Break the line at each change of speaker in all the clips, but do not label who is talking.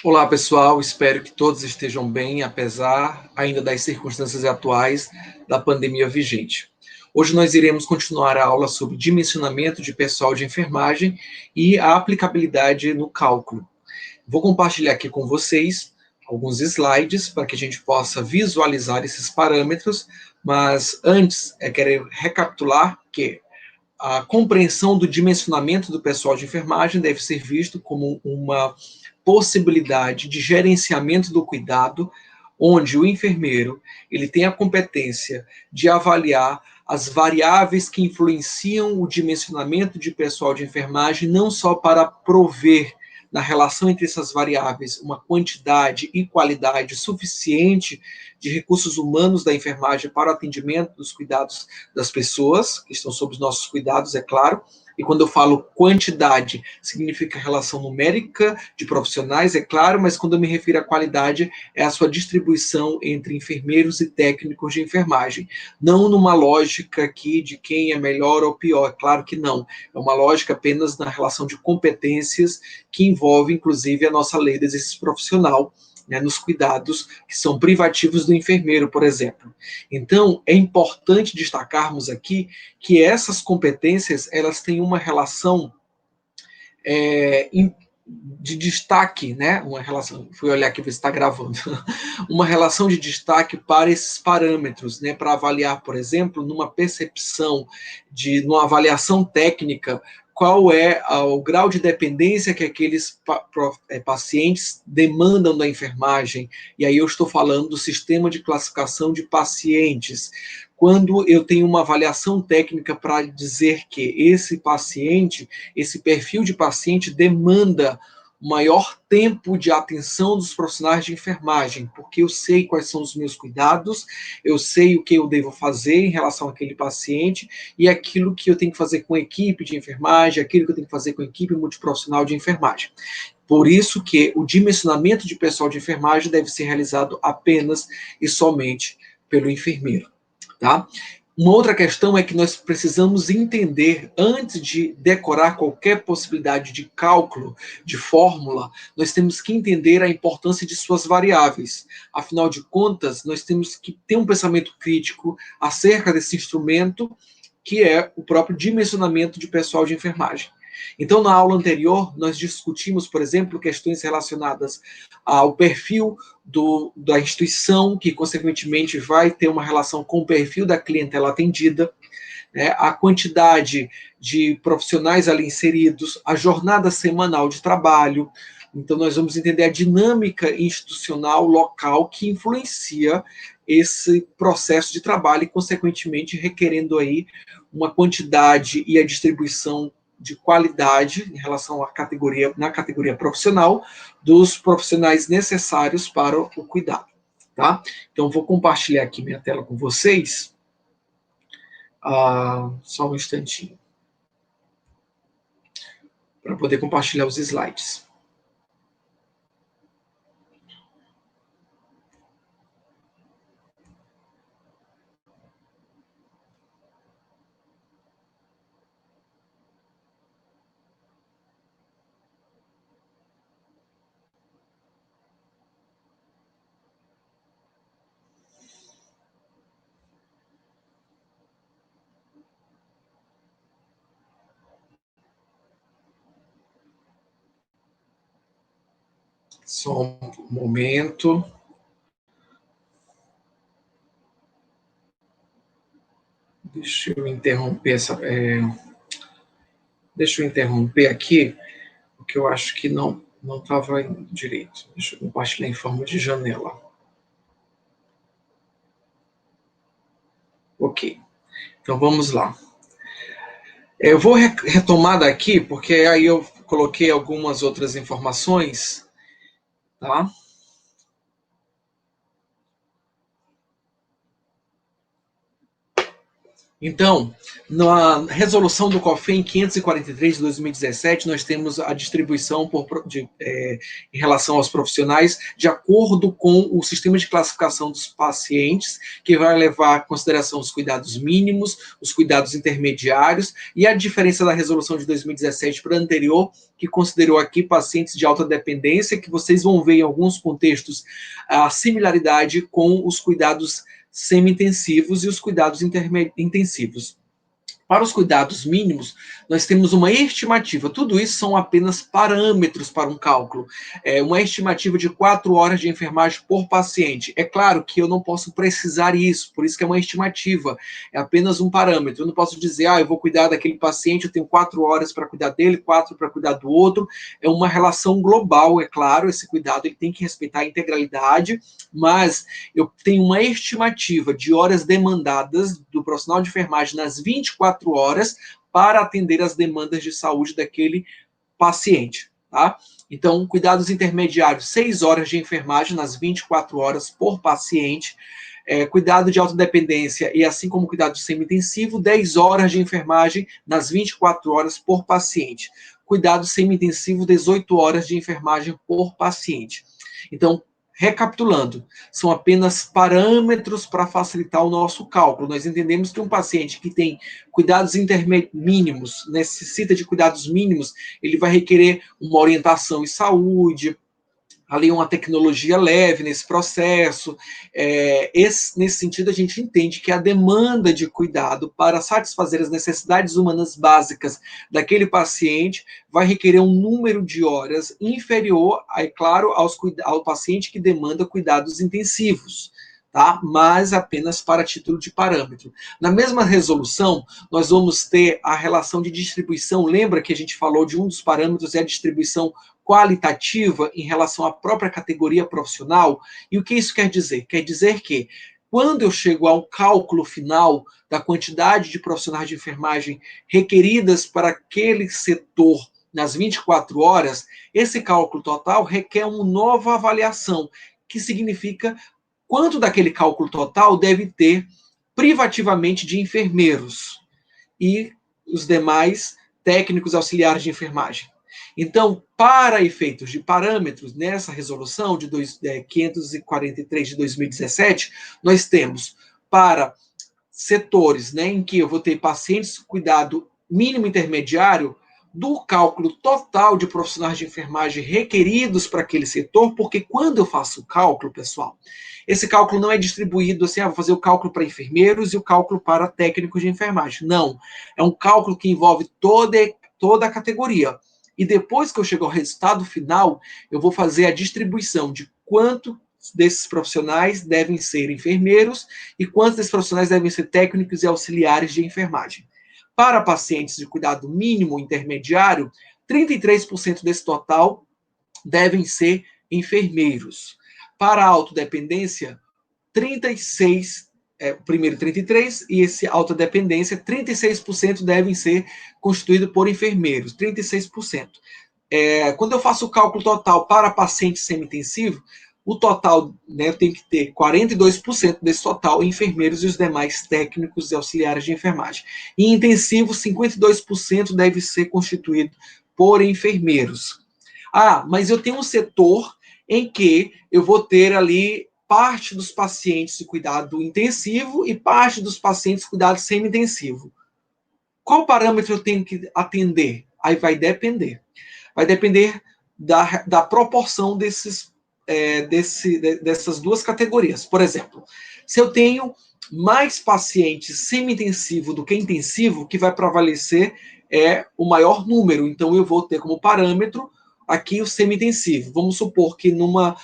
Olá, pessoal. Espero que todos estejam bem, apesar ainda das circunstâncias atuais da pandemia vigente. Hoje nós iremos continuar a aula sobre dimensionamento de pessoal de enfermagem e a aplicabilidade no cálculo. Vou compartilhar aqui com vocês alguns slides para que a gente possa visualizar esses parâmetros, mas antes quero recapitular que a compreensão do dimensionamento do pessoal de enfermagem deve ser visto como uma possibilidade de gerenciamento do cuidado, onde o enfermeiro ele tem a competência de avaliar as variáveis que influenciam o dimensionamento de pessoal de enfermagem, não só para prover na relação entre essas variáveis uma quantidade e qualidade suficiente de recursos humanos da enfermagem para o atendimento dos cuidados das pessoas que estão sob os nossos cuidados, é claro. E quando eu falo quantidade, significa relação numérica de profissionais, é claro, mas quando eu me refiro à qualidade, é a sua distribuição entre enfermeiros e técnicos de enfermagem. Não numa lógica aqui de quem é melhor ou pior, é claro que não. É uma lógica apenas na relação de competências que envolve, inclusive, a nossa lei de exercício profissional, né, nos cuidados que são privativos do enfermeiro, por exemplo. Então, é importante destacarmos aqui que essas competências elas têm uma relação de destaque, né? Uma relação, fui olhar aqui ver se está gravando, uma relação de destaque para esses parâmetros, né? Para avaliar, por exemplo, numa percepção numa avaliação técnica, qual é o grau de dependência que aqueles pacientes demandam da enfermagem. E aí eu estou falando do sistema de classificação de pacientes. Quando eu tenho uma avaliação técnica para dizer que esse paciente, esse perfil de paciente demanda maior tempo de atenção dos profissionais de enfermagem, porque eu sei quais são os meus cuidados, eu sei o que eu devo fazer em relação àquele paciente e aquilo que eu tenho que fazer com a equipe de enfermagem, aquilo que eu tenho que fazer com a equipe multiprofissional de enfermagem. Por isso que o dimensionamento de pessoal de enfermagem deve ser realizado apenas e somente pelo enfermeiro, tá? Uma outra questão é que nós precisamos entender, antes de decorar qualquer possibilidade de cálculo, de fórmula, nós temos que entender a importância de suas variáveis. Afinal de contas, nós temos que ter um pensamento crítico acerca desse instrumento, que é o próprio dimensionamento de pessoal de enfermagem. Então, na aula anterior, nós discutimos, por exemplo, questões relacionadas ao perfil da instituição, que, consequentemente, vai ter uma relação com o perfil da clientela atendida, né, a quantidade de profissionais ali inseridos, a jornada semanal de trabalho. Então, nós vamos entender a dinâmica institucional local que influencia esse processo de trabalho e, consequentemente, requerendo aí uma quantidade e a distribuição de qualidade em relação na categoria profissional dos profissionais necessários para o cuidado, tá? Então, vou compartilhar aqui minha tela com vocês. Só um instantinho para poder compartilhar os slides. Só um momento. Deixa eu interromper deixa eu interromper aqui, porque eu acho que não estava direito. Deixa eu compartilhar em forma de janela. Ok. Então vamos lá. Eu vou retomar daqui, porque aí eu coloquei algumas outras informações, tá? Então, na resolução do COFEN 543 de 2017, nós temos a distribuição em relação aos profissionais de acordo com o sistema de classificação dos pacientes, que vai levar em consideração os cuidados mínimos, os cuidados intermediários, e a diferença da resolução de 2017 para a anterior, que considerou aqui pacientes de alta dependência, que vocês vão ver em alguns contextos a similaridade com os cuidados semi-intensivos e os cuidados intensivos. Para os cuidados mínimos, nós temos uma estimativa. Tudo isso são apenas parâmetros para um cálculo. É uma estimativa de 4 horas de enfermagem por paciente. É claro que eu não posso precisar isso, por isso que é uma estimativa. É apenas um parâmetro. Eu não posso dizer, eu vou cuidar daquele paciente, eu tenho 4 horas para cuidar dele, 4 para cuidar do outro. É uma relação global, é claro, esse cuidado ele tem que respeitar a integralidade, mas eu tenho uma estimativa de horas demandadas do profissional de enfermagem nas 24 horas para atender as demandas de saúde daquele paciente, tá? Então, cuidados intermediários, 6 horas de enfermagem nas 24 horas por paciente. Cuidado de autodependência e assim como cuidado semi-intensivo, 10 horas de enfermagem nas 24 horas por paciente. Cuidado semi-intensivo, 18 horas de enfermagem por paciente. Então, recapitulando, são apenas parâmetros para facilitar o nosso cálculo. Nós entendemos que um paciente que tem cuidados mínimos, necessita de cuidados mínimos, ele vai requerer uma orientação em saúde, ali uma tecnologia leve nesse processo. Nesse sentido, a gente entende que a demanda de cuidado para satisfazer as necessidades humanas básicas daquele paciente vai requerer um número de horas inferior, é claro, ao paciente que demanda cuidados intensivos. Tá? Mas apenas para título de parâmetro. Na mesma resolução, nós vamos ter a relação de distribuição. Lembra que a gente falou de um dos parâmetros é a distribuição qualitativa em relação à própria categoria profissional? E o que isso quer dizer? Quer dizer que quando eu chego ao cálculo final da quantidade de profissionais de enfermagem requeridas para aquele setor nas 24 horas, esse cálculo total requer uma nova avaliação, que significa quanto daquele cálculo total deve ter privativamente de enfermeiros e os demais técnicos auxiliares de enfermagem. Então, para efeitos de parâmetros, nessa resolução de 543 de 2017, nós temos para setores, né, em que eu vou ter pacientes com cuidado mínimo intermediário, do cálculo total de profissionais de enfermagem requeridos para aquele setor, porque quando eu faço o cálculo, pessoal, esse cálculo não é distribuído assim, vou fazer o cálculo para enfermeiros e o cálculo para técnicos de enfermagem. Não, é um cálculo que envolve toda a categoria. E depois que eu chego ao resultado final, eu vou fazer a distribuição de quanto desses profissionais devem ser enfermeiros e quantos desses profissionais devem ser técnicos e auxiliares de enfermagem. Para pacientes de cuidado mínimo intermediário, 33% desse total devem ser enfermeiros. Para a autodependência, 36, primeiro 33, e esse autodependência, 36% devem ser constituídos por enfermeiros, 36%. Quando eu faço o cálculo total para paciente semi-intensivo, o total, né, tem que ter 42% desse total enfermeiros e os demais técnicos e auxiliares de enfermagem. Em intensivo, 52% deve ser constituído por enfermeiros. Mas eu tenho um setor em que eu vou ter ali parte dos pacientes de cuidado intensivo e parte dos pacientes de cuidado semi-intensivo. Qual parâmetro eu tenho que atender? Aí vai depender. Vai depender da proporção dessas duas categorias. Por exemplo, se eu tenho mais pacientes semi-intensivo do que intensivo, o que vai prevalecer é o maior número. Então, eu vou ter como parâmetro aqui o semi-intensivo. Vamos supor que numa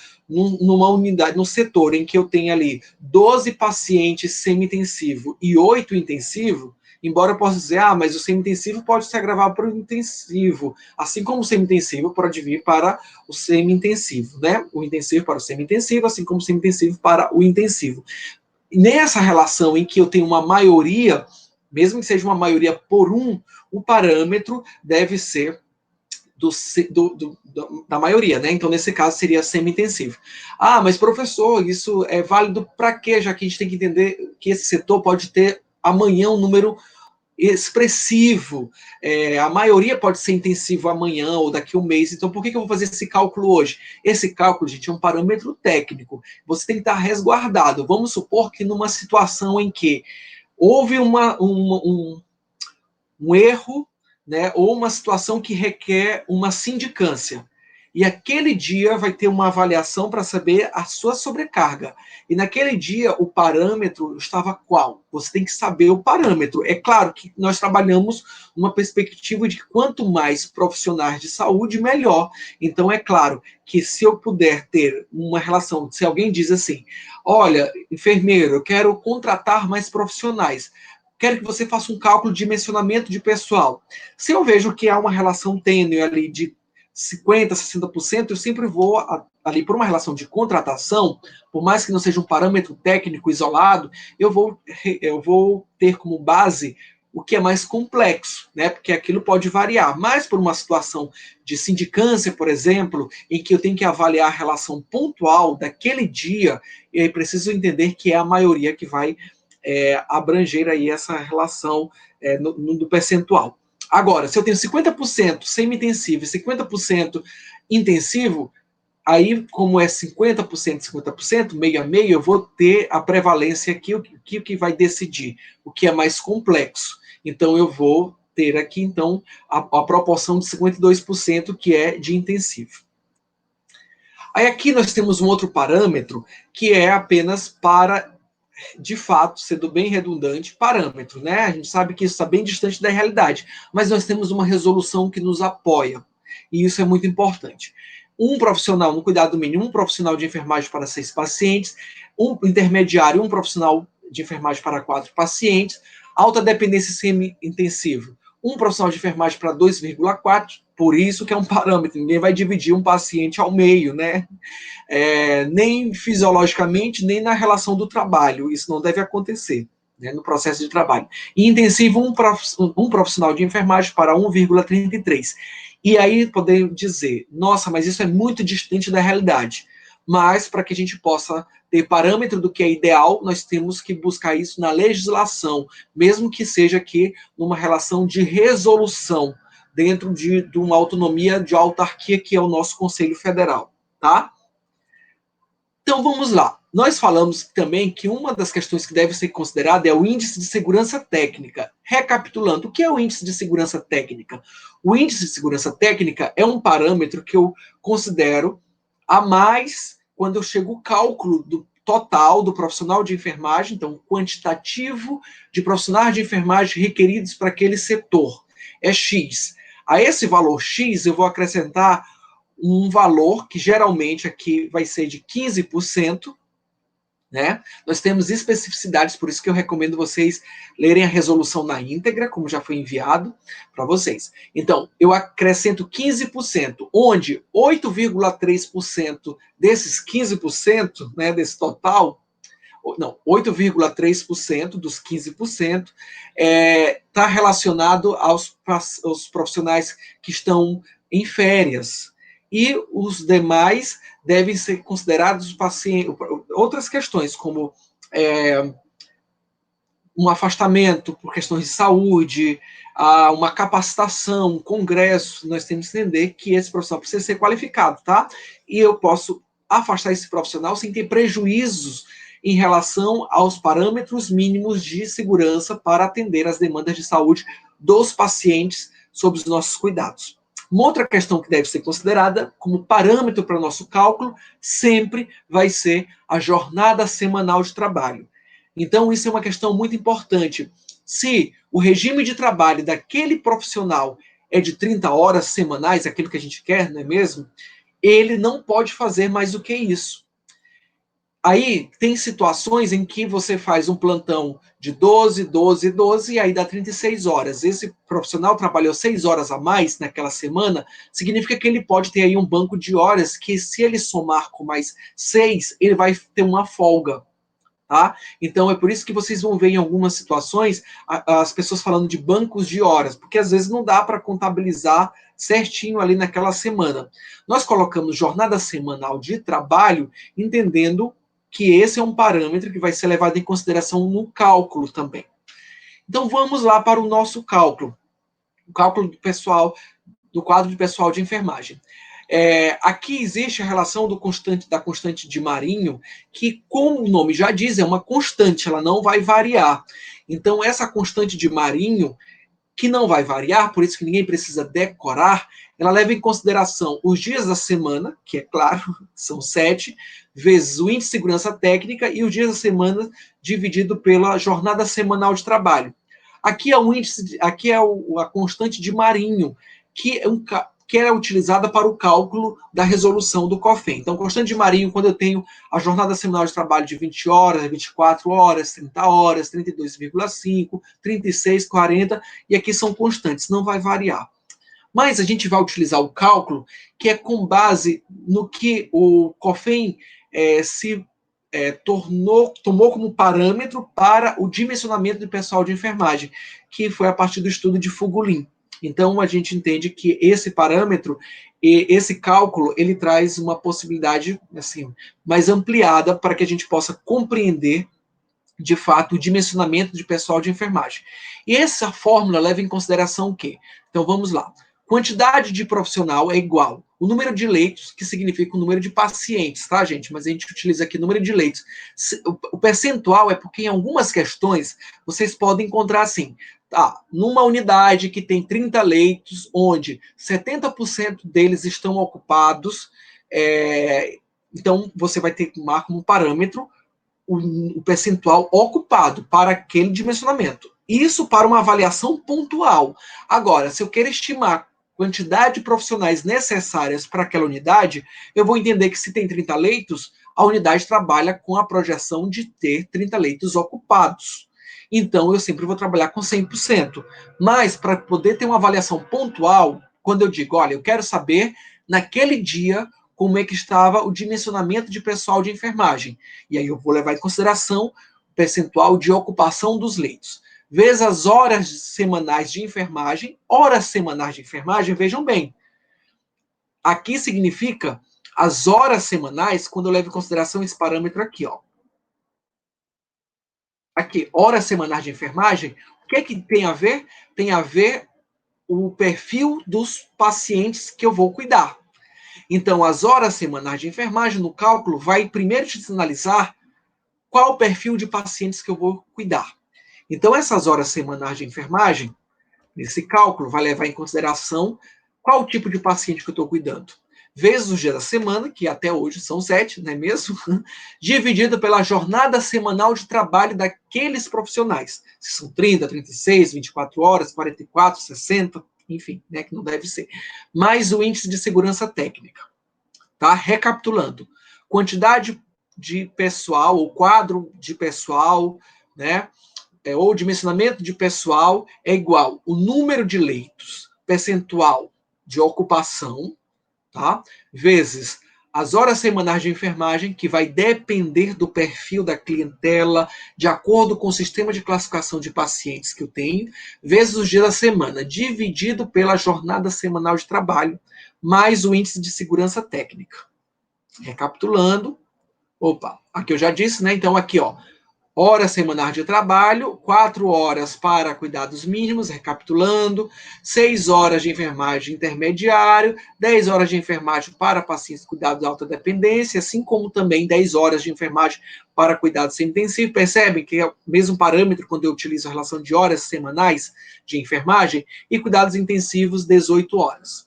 unidade, num setor em que eu tenho ali 12 pacientes semi-intensivo e 8 intensivo, embora eu possa dizer, mas o semi-intensivo pode se agravar para o intensivo, assim como o semi-intensivo pode vir para o semi-intensivo, né? O intensivo para o semi-intensivo, assim como o semi-intensivo para o intensivo. Nessa relação em que eu tenho uma maioria, mesmo que seja uma maioria por o parâmetro deve ser da maioria, né? Então, nesse caso, seria semi-intensivo. Mas professor, isso é válido para quê? Já que a gente tem que entender que esse setor pode ter amanhã é um número expressivo. A maioria pode ser intensivo amanhã ou daqui a um mês. Então, por que eu vou fazer esse cálculo hoje? Esse cálculo, gente, é um parâmetro técnico. Você tem que estar resguardado. Vamos supor que numa situação em que houve um erro, né, ou uma situação que requer uma sindicância. E aquele dia vai ter uma avaliação para saber a sua sobrecarga. E naquele dia o parâmetro estava qual? Você tem que saber o parâmetro. É claro que nós trabalhamos uma perspectiva de que quanto mais profissionais de saúde, melhor. Então é claro que se eu puder ter uma relação, se alguém diz assim, olha, enfermeiro, eu quero contratar mais profissionais, quero que você faça um cálculo de dimensionamento de pessoal. Se eu vejo que há uma relação tênue ali de 50%, 60%, eu sempre vou ali por uma relação de contratação, por mais que não seja um parâmetro técnico isolado, eu vou ter como base o que é mais complexo, né? Porque aquilo pode variar. Mas por uma situação de sindicância, por exemplo, em que eu tenho que avaliar a relação pontual daquele dia, eu preciso entender que é a maioria que vai abranger aí essa relação no percentual. Agora, se eu tenho 50% semi-intensivo e 50% intensivo, aí, como é 50%, 50%, meio a meio, eu vou ter a prevalência aqui, o que vai decidir, o que é mais complexo. Então, eu vou ter aqui, então, a proporção de 52% que é de intensivo. Aí aqui nós temos um outro parâmetro que é apenas para, de fato, sendo bem redundante, parâmetro, né? A gente sabe que isso está bem distante da realidade, mas nós temos uma resolução que nos apoia, e isso é muito importante. Um profissional no cuidado mínimo, um profissional de enfermagem para 6 pacientes, um intermediário, um profissional de enfermagem para 4 pacientes, alta dependência semi-intensivo, um profissional de enfermagem para 2,4, por isso que é um parâmetro, ninguém vai dividir um paciente ao meio, né? Nem fisiologicamente, nem na relação do trabalho. Isso não deve acontecer, né, no processo de trabalho. E intensivo, um profissional de enfermagem para 1,33. E aí podemos dizer, nossa, mas isso é muito distante da realidade. Mas para que a gente possa ter parâmetro do que é ideal, nós temos que buscar isso na legislação, mesmo que seja aqui numa relação de resolução, dentro de uma autonomia de autarquia que é o nosso Conselho Federal, tá? Então vamos lá. Nós falamos também que uma das questões que deve ser considerada é o índice de segurança técnica. Recapitulando, o que é o índice de segurança técnica? O índice de segurança técnica é um parâmetro que eu considero a mais quando eu chego ao cálculo do total do profissional de enfermagem, então quantitativo de profissionais de enfermagem requeridos para aquele setor. É X. A esse valor X eu vou acrescentar um valor que geralmente aqui vai ser de 15%, né? Nós temos especificidades, por isso que eu recomendo vocês lerem a resolução na íntegra, como já foi enviado para vocês. Então, eu acrescento 15%, onde 8,3% desses 15%, né, desse total, não, 8,3% dos 15% está relacionado aos profissionais que estão em férias. E os demais devem ser considerados pacientes. Outras questões, como um afastamento por questões de saúde, uma capacitação, um congresso, nós temos que entender que esse profissional precisa ser qualificado, tá? E eu posso afastar esse profissional sem ter prejuízos em relação aos parâmetros mínimos de segurança para atender às demandas de saúde dos pacientes sob os nossos cuidados. Uma outra questão que deve ser considerada como parâmetro para o nosso cálculo sempre vai ser a jornada semanal de trabalho. Então, isso é uma questão muito importante. Se o regime de trabalho daquele profissional é de 30 horas semanais, aquilo que a gente quer, não é mesmo? Ele não pode fazer mais do que isso. Aí tem situações em que você faz um plantão de 12, 12, 12, e aí dá 36 horas. Esse profissional trabalhou 6 horas a mais naquela semana, significa que ele pode ter aí um banco de horas que, se ele somar com mais 6, ele vai ter uma folga. Tá? Então é por isso que vocês vão ver em algumas situações as pessoas falando de bancos de horas, porque às vezes não dá para contabilizar certinho ali naquela semana. Nós colocamos jornada semanal de trabalho, entendendo que esse é um parâmetro que vai ser levado em consideração no cálculo também. Então, vamos lá para o nosso cálculo. O cálculo do pessoal, do quadro de pessoal de enfermagem. Aqui existe a relação da constante de Marinho, que, como o nome já diz, é uma constante, ela não vai variar. Então, essa constante de Marinho, que não vai variar, por isso que ninguém precisa decorar, ela leva em consideração os dias da semana, que é claro, são 7, vezes o índice de segurança técnica e os dias da semana dividido pela jornada semanal de trabalho. Aqui é o índice, aqui é a constante de Marinho, que é utilizada para o cálculo da resolução do COFEN. Então, constante de Marinho, quando eu tenho a jornada semanal de trabalho de 20 horas, 24 horas, 30 horas, 32,5, 36, 40, e aqui são constantes, não vai variar. Mas a gente vai utilizar o cálculo que é com base no que o COFEN tomou como parâmetro para o dimensionamento do pessoal de enfermagem, que foi a partir do estudo de Fugulin. Então, a gente entende que esse parâmetro, esse cálculo, ele traz uma possibilidade assim, mais ampliada para que a gente possa compreender, de fato, o dimensionamento de pessoal de enfermagem. E essa fórmula leva em consideração o quê? Então, vamos lá. Quantidade de profissional é igual o número de leitos, que significa o número de pacientes, tá, gente? Mas a gente utiliza aqui o número de leitos. O percentual é porque em algumas questões vocês podem encontrar assim, numa unidade que tem 30 leitos, onde 70% deles estão ocupados, então você vai ter que tomar como parâmetro o percentual ocupado para aquele dimensionamento. Isso para uma avaliação pontual. Agora, se eu quero estimar quantidade de profissionais necessárias para aquela unidade, eu vou entender que se tem 30 leitos, a unidade trabalha com a projeção de ter 30 leitos ocupados. Então, eu sempre vou trabalhar com 100%. Mas, para poder ter uma avaliação pontual, quando eu digo, olha, eu quero saber, naquele dia, como é que estava o dimensionamento de pessoal de enfermagem. E aí eu vou levar em consideração o percentual de ocupação dos leitos. Vezes as horas semanais de enfermagem. Horas semanais de enfermagem, vejam bem. Aqui significa as horas semanais, quando eu levo em consideração esse parâmetro aqui, ó. Aqui, horas semanais de enfermagem, o que é que tem a ver? Tem a ver o perfil dos pacientes que eu vou cuidar. Então, as horas semanais de enfermagem no cálculo vai primeiro te sinalizar qual o perfil de pacientes que eu vou cuidar. Então, essas horas semanais de enfermagem, nesse cálculo, vai levar em consideração qual o tipo de paciente que eu estou cuidando. Vezes os dias da semana, que até hoje são 7, não é mesmo? Dividido pela jornada semanal de trabalho daqueles profissionais. Se são 30, 36, 24 horas, 44, 60, enfim, né, que não deve ser. Mais o índice de segurança técnica. Tá? Recapitulando. Quantidade de pessoal, ou quadro de pessoal, né? Ou dimensionamento de pessoal é igual o número de leitos, percentual de ocupação, tá? Vezes as horas semanais de enfermagem, que vai depender do perfil da clientela, de acordo com o sistema de classificação de pacientes que eu tenho, vezes os dias da semana, dividido pela jornada semanal de trabalho, mais o índice de segurança técnica. Recapitulando, aqui eu já disse, né? Então, aqui, ó, horas semanais de trabalho, 4 horas para cuidados mínimos, recapitulando, 6 horas de enfermagem intermediário, 10 horas de enfermagem para pacientes de cuidados de alta dependência, assim como também 10 horas de enfermagem para cuidados semi-intensivos. Percebem que é o mesmo parâmetro quando eu utilizo a relação de horas semanais de enfermagem e cuidados intensivos, 18 horas.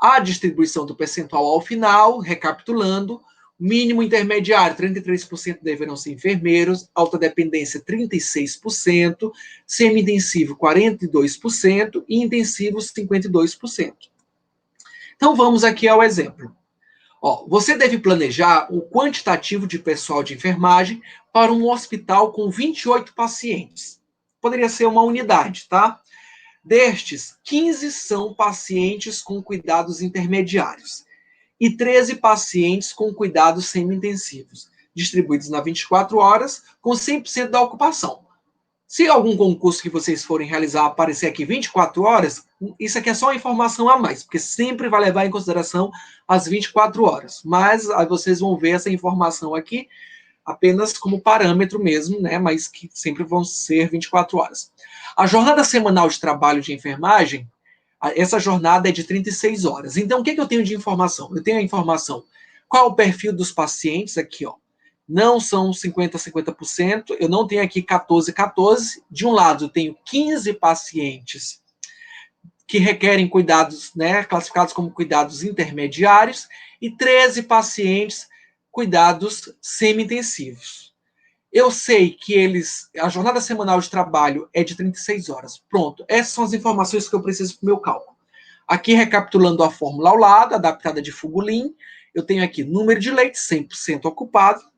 A distribuição do percentual ao final, recapitulando, mínimo intermediário, 33% deverão ser enfermeiros, alta dependência, 36%, semi-intensivo, 42% e intensivo, 52%. Então, vamos aqui ao exemplo. Você deve planejar o quantitativo de pessoal de enfermagem para um hospital com 28 pacientes. Poderia ser uma unidade, tá? Destes, 15 são pacientes com cuidados intermediários e 13 pacientes com cuidados semi-intensivos, distribuídos nas 24 horas, com 100% da ocupação. Se algum concurso que vocês forem realizar aparecer aqui 24 horas, isso aqui é só uma informação a mais, porque sempre vai levar em consideração as 24 horas. Mas aí vocês vão ver essa informação aqui, apenas como parâmetro mesmo, né, mas que sempre vão ser 24 horas. A jornada semanal de trabalho de enfermagem, essa jornada é de 36 horas. Então, o que eu tenho de informação? Eu tenho a informação, qual é o perfil dos pacientes aqui, ó. Não são 50%, eu não tenho aqui 14. De um lado, eu tenho 15 pacientes que requerem cuidados, né, classificados como cuidados intermediários, e 13 pacientes cuidados semi-intensivos. Eu sei que a jornada semanal de trabalho é de 36 horas. Pronto, essas são as informações que eu preciso para o meu cálculo. Aqui, recapitulando a fórmula ao lado, adaptada de Fugulin, eu tenho aqui número de leitos, 100% ocupado,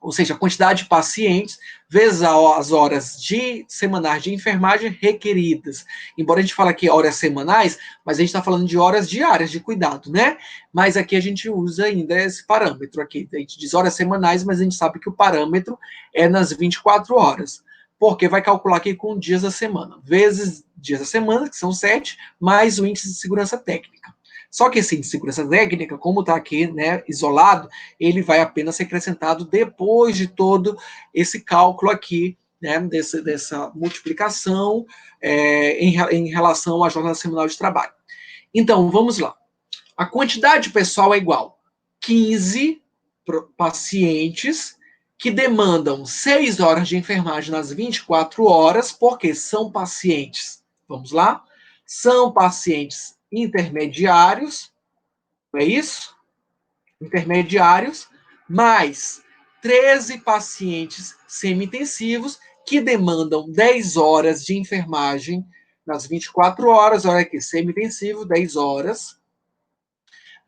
ou seja, a quantidade de pacientes, vezes as horas semanais de enfermagem requeridas. Embora a gente fale aqui horas semanais, mas a gente está falando de horas diárias de cuidado, né? Mas aqui a gente usa ainda esse parâmetro aqui. A gente diz horas semanais, mas a gente sabe que o parâmetro é nas 24 horas. Porque vai calcular aqui com dias da semana, vezes dias da semana, que são 7, mais o índice de segurança técnica. Só que esse índice de segurança técnica, como está aqui, né, isolado, ele vai apenas ser acrescentado depois de todo esse cálculo aqui, né, dessa multiplicação em relação à jornada semanal de trabalho. Então, vamos lá. A quantidade pessoal é igual 15 pacientes que demandam 6 horas de enfermagem nas 24 horas, porque são pacientes, vamos lá, são pacientes intermediários, não é isso? Intermediários, mais 13 pacientes semi-intensivos que demandam 10 horas de enfermagem nas 24 horas, olha aqui, semi-intensivo, 10 horas,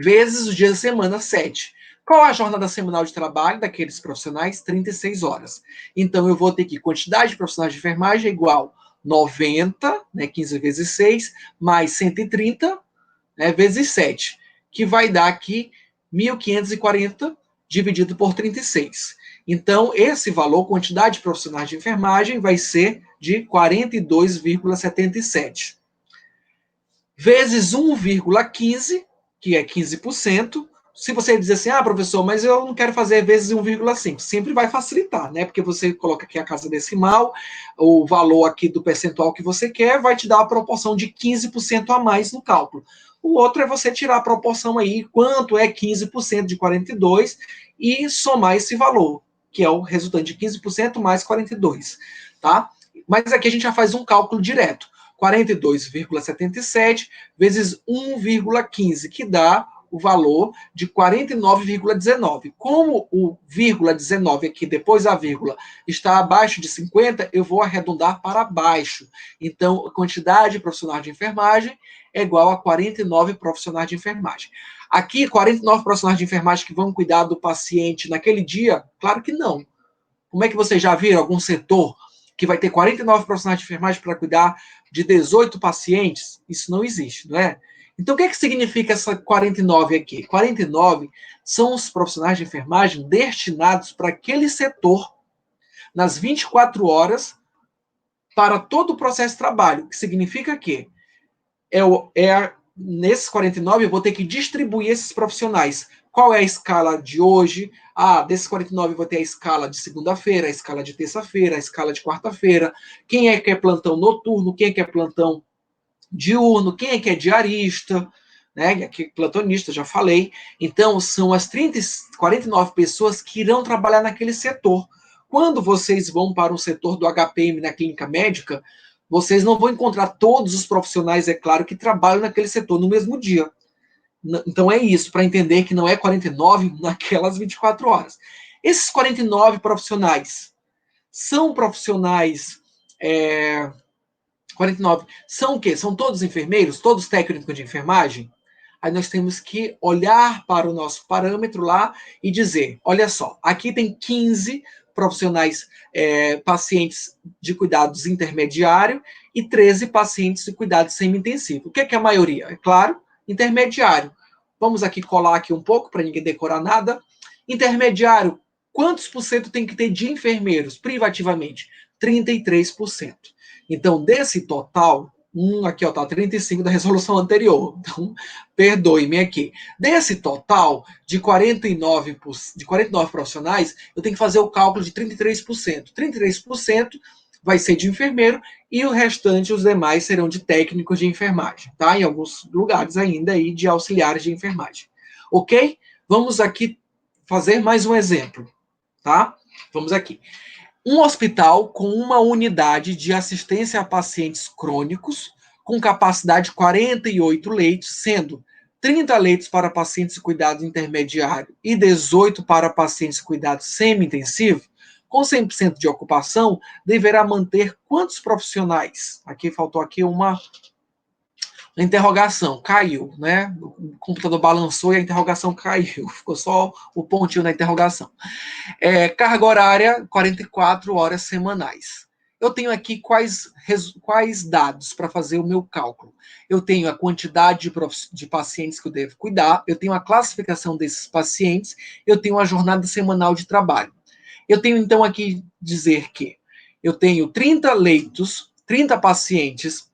vezes os dias da semana, 7. Qual a jornada semanal de trabalho daqueles profissionais? 36 horas. Então, eu vou ter que quantidade de profissionais de enfermagem é igual 90, né, 15 vezes 6, mais 130, né, vezes 7, que vai dar aqui 1.540 dividido por 36. Então, esse valor, quantidade de profissionais de enfermagem, vai ser de 42,77. Vezes 1,15, que é 15%. Se você dizer assim, professor, mas eu não quero fazer vezes 1,5, sempre vai facilitar, né? Porque você coloca aqui a casa decimal, o valor aqui do percentual que você quer vai te dar a proporção de 15% a mais no cálculo. O outro é você tirar a proporção aí, quanto é 15% de 42 e somar esse valor, que é o resultante de 15% mais 42, tá? Mas aqui a gente já faz um cálculo direto. 42,77 vezes 1,15, que dá o valor de 49,19. Como o vírgula 19 aqui, depois da vírgula, está abaixo de 50, eu vou arredondar para baixo. Então, a quantidade de profissionais de enfermagem é igual a 49 profissionais de enfermagem. Aqui, 49 profissionais de enfermagem que vão cuidar do paciente naquele dia? Claro que não. Como é que vocês já viram algum setor que vai ter 49 profissionais de enfermagem para cuidar de 18 pacientes? Isso não existe, não é? Então, o que significa essa 49 aqui? 49 são os profissionais de enfermagem destinados para aquele setor nas 24 horas para todo o processo de trabalho, que significa que nesses 49 eu vou ter que distribuir esses profissionais. Qual é a escala de hoje? Desses 49 eu vou ter a escala de segunda-feira, a escala de terça-feira, a escala de quarta-feira. Quem é que é plantão noturno? Quem é que é plantão diurno? Quem é que é diarista? Né? Aqui, plantonista, já falei. Então, são as 49 pessoas que irão trabalhar naquele setor. Quando vocês vão para o setor do HPM na clínica médica, vocês não vão encontrar todos os profissionais, é claro, que trabalham naquele setor no mesmo dia. Então é isso, para entender que não é 49 naquelas 24 horas. Esses 49 profissionais são profissionais. 49 são o quê? São todos enfermeiros? Todos técnicos de enfermagem? Aí nós temos que olhar para o nosso parâmetro lá e dizer, olha só, aqui tem 15 profissionais, pacientes de cuidados intermediário e 13 pacientes de cuidados semi-intensivo. O que é a maioria? É claro, intermediário. Vamos aqui colar aqui um pouco para ninguém decorar nada. Intermediário, quantos por cento tem que ter de enfermeiros privativamente? 33%. Então, desse total, Aqui, ó, tá 35 da resolução anterior. Então, perdoe-me aqui. Desse total de 49 profissionais, eu tenho que fazer o cálculo de 33%. 33% vai ser de enfermeiro e o restante, os demais, serão de técnicos de enfermagem, tá? Em alguns lugares ainda aí de auxiliares de enfermagem. Ok? Vamos aqui fazer mais um exemplo, tá? Vamos aqui. Um hospital com uma unidade de assistência a pacientes crônicos, com capacidade de 48 leitos, sendo 30 leitos para pacientes de cuidado intermediário e 18 para pacientes de cuidado semi-intensivo, com 100% de ocupação, deverá manter quantos profissionais? Aqui faltou aqui uma interrogação, caiu, né? O computador balançou e a interrogação caiu, ficou só o pontinho da interrogação. Carga horária, 44 horas semanais. Eu tenho aqui quais dados para fazer o meu cálculo. Eu tenho a quantidade de pacientes que eu devo cuidar, eu tenho a classificação desses pacientes, eu tenho a jornada semanal de trabalho. Eu tenho, então, aqui dizer que eu tenho 30 leitos, 30 pacientes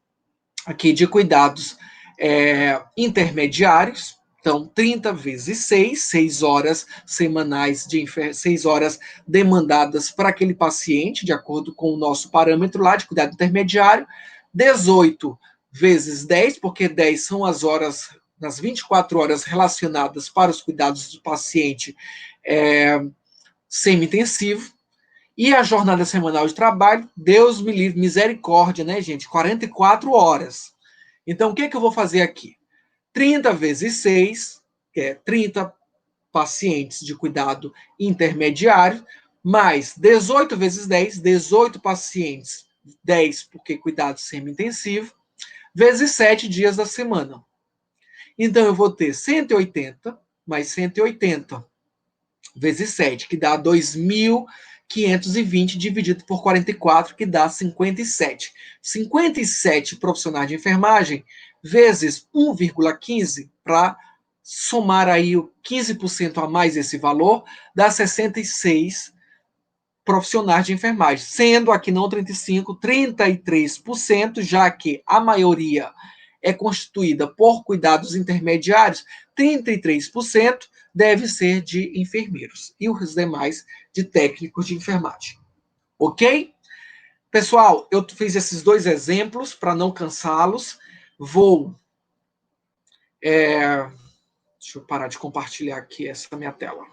aqui de cuidados intermediários, então 30 vezes 6 horas semanais, 6 horas demandadas para aquele paciente, de acordo com o nosso parâmetro lá de cuidado intermediário, 18 vezes 10, porque 10 são as horas, nas 24 horas relacionadas para os cuidados do paciente semi-intensivo, e a jornada semanal de trabalho, Deus me livre, misericórdia, né, gente? 44 horas. Então, o que eu vou fazer aqui? 30 vezes 6, que é 30 pacientes de cuidado intermediário, mais 18 vezes 10, 18 pacientes, 10 porque cuidado semi-intensivo, vezes 7 dias da semana. Então, eu vou ter 180 mais 180 vezes 7, que dá 2.520 dividido por 44, que dá 57. 57 profissionais de enfermagem vezes 1,15 para somar aí o 15% a mais esse valor, dá 66 profissionais de enfermagem, sendo aqui não 35, 33%, já que a maioria é constituída por cuidados intermediários, 33% deve ser de enfermeiros e os demais de técnicos de enfermagem. Ok? Pessoal, eu fiz esses dois exemplos para não cansá-los. Deixa eu parar de compartilhar aqui essa minha tela.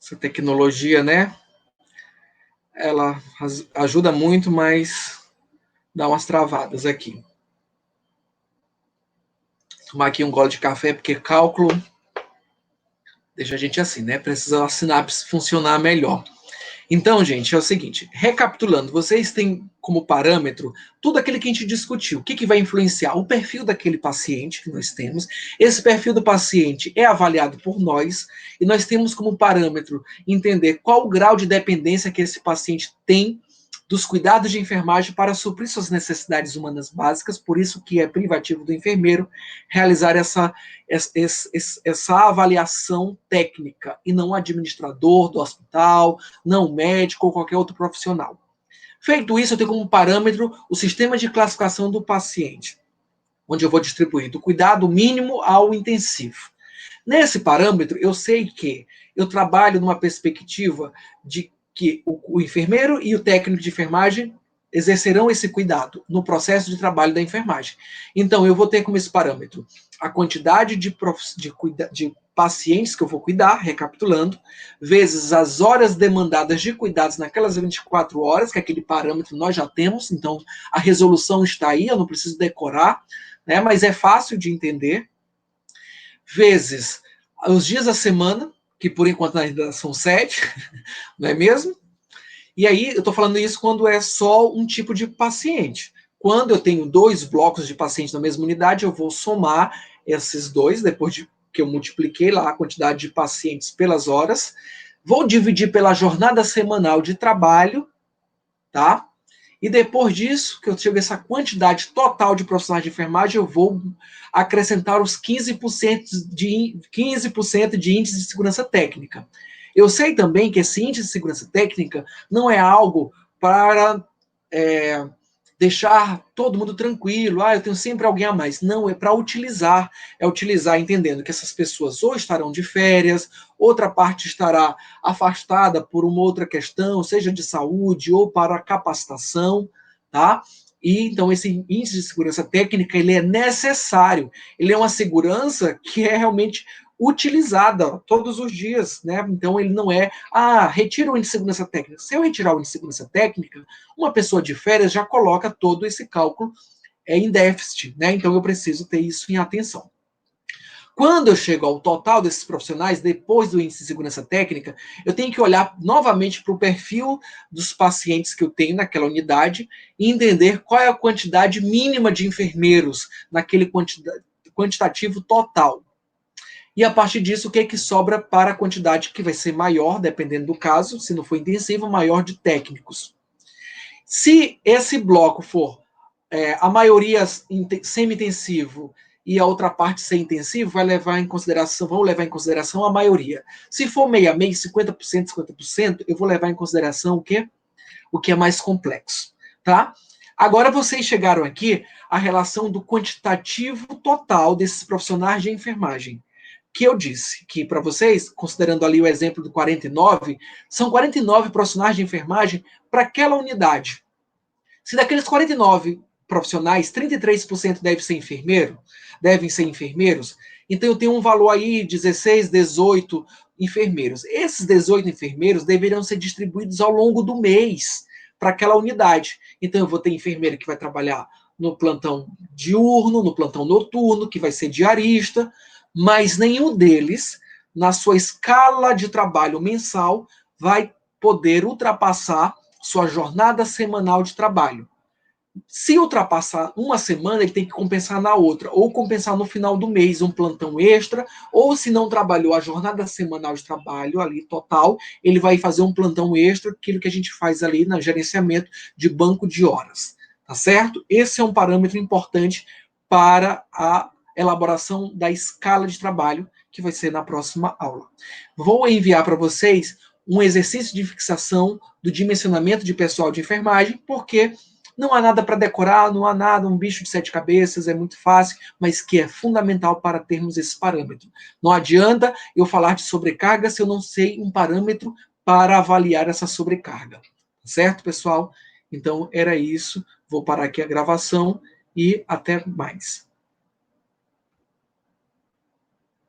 Essa tecnologia, né? Ela ajuda muito, mas dá umas travadas aqui. Tomar aqui um gole de café, porque cálculo deixa a gente assim, né? Precisa a sinapse funcionar melhor. Então, gente, é o seguinte, recapitulando, vocês têm como parâmetro tudo aquilo que a gente discutiu. O que vai influenciar? O perfil daquele paciente que nós temos. Esse perfil do paciente é avaliado por nós e nós temos como parâmetro entender qual o grau de dependência que esse paciente tem dos cuidados de enfermagem para suprir suas necessidades humanas básicas, por isso que é privativo do enfermeiro realizar essa avaliação técnica, e não o administrador do hospital, não o médico ou qualquer outro profissional. Feito isso, eu tenho como parâmetro o sistema de classificação do paciente, onde eu vou distribuir do cuidado mínimo ao intensivo. Nesse parâmetro, eu sei que eu trabalho numa perspectiva de que o enfermeiro e o técnico de enfermagem exercerão esse cuidado no processo de trabalho da enfermagem. Então, eu vou ter como esse parâmetro a quantidade de pacientes que eu vou cuidar, recapitulando, vezes as horas demandadas de cuidados naquelas 24 horas, que aquele parâmetro nós já temos, então a resolução está aí, eu não preciso decorar, né, mas é fácil de entender, vezes os dias da semana, que por enquanto ainda são 7, não é mesmo? E aí, eu estou falando isso quando é só um tipo de paciente. Quando eu tenho 2 blocos de pacientes na mesma unidade, eu vou somar esses dois, depois de que eu multipliquei lá a quantidade de pacientes pelas horas, vou dividir pela jornada semanal de trabalho, tá? E depois disso, que eu chego a essa quantidade total de profissionais de enfermagem, eu vou acrescentar os 15% de índice de segurança técnica. Eu sei também que esse índice de segurança técnica não é algo para deixar todo mundo tranquilo, eu tenho sempre alguém a mais. Não, é para utilizar. É utilizar entendendo que essas pessoas ou estarão de férias, outra parte estará afastada por uma outra questão, seja de saúde ou para capacitação, tá? E então esse índice de segurança técnica, ele é necessário. Ele é uma segurança que é realmente utilizada todos os dias, né? Então ele não é, retira o índice de segurança técnica. Se eu retirar o índice de segurança técnica, uma pessoa de férias já coloca todo esse cálculo em déficit, né? Então eu preciso ter isso em atenção. Quando eu chego ao total desses profissionais, depois do índice de segurança técnica, eu tenho que olhar novamente para o perfil dos pacientes que eu tenho naquela unidade e entender qual é a quantidade mínima de enfermeiros naquele quantitativo total. E a partir disso, o que é que sobra para a quantidade que vai ser maior, dependendo do caso, se não for intensivo, maior de técnicos. Se esse bloco for a maioria semi-intensivo e a outra parte ser intensivo, vão levar em consideração a maioria. Se for meio a meio, 50%, 50%, eu vou levar em consideração o quê? O que é mais complexo, tá? Agora vocês chegaram aqui à relação do quantitativo total desses profissionais de enfermagem, que eu disse que para vocês, considerando ali o exemplo do 49, são 49 profissionais de enfermagem para aquela unidade. Se daqueles 49 profissionais, 33% devem ser enfermeiros, então eu tenho um valor aí, 16, 18 enfermeiros. Esses 18 enfermeiros deveriam ser distribuídos ao longo do mês para aquela unidade. Então eu vou ter enfermeiro que vai trabalhar no plantão diurno, no plantão noturno, que vai ser diarista, mas nenhum deles, na sua escala de trabalho mensal, vai poder ultrapassar sua jornada semanal de trabalho. Se ultrapassar uma semana, ele tem que compensar na outra, ou compensar no final do mês um plantão extra, ou se não trabalhou a jornada semanal de trabalho ali total, ele vai fazer um plantão extra, aquilo que a gente faz ali no gerenciamento de banco de horas, tá certo? Esse é um parâmetro importante para a elaboração da escala de trabalho, que vai ser na próxima aula. Vou enviar para vocês um exercício de fixação do dimensionamento de pessoal de enfermagem, porque não há nada para decorar, não há nada, um bicho de 7 cabeças, é muito fácil, mas que é fundamental para termos esse parâmetro. Não adianta eu falar de sobrecarga se eu não sei um parâmetro para avaliar essa sobrecarga. Certo, pessoal? Então, era isso. Vou parar aqui a gravação e até mais.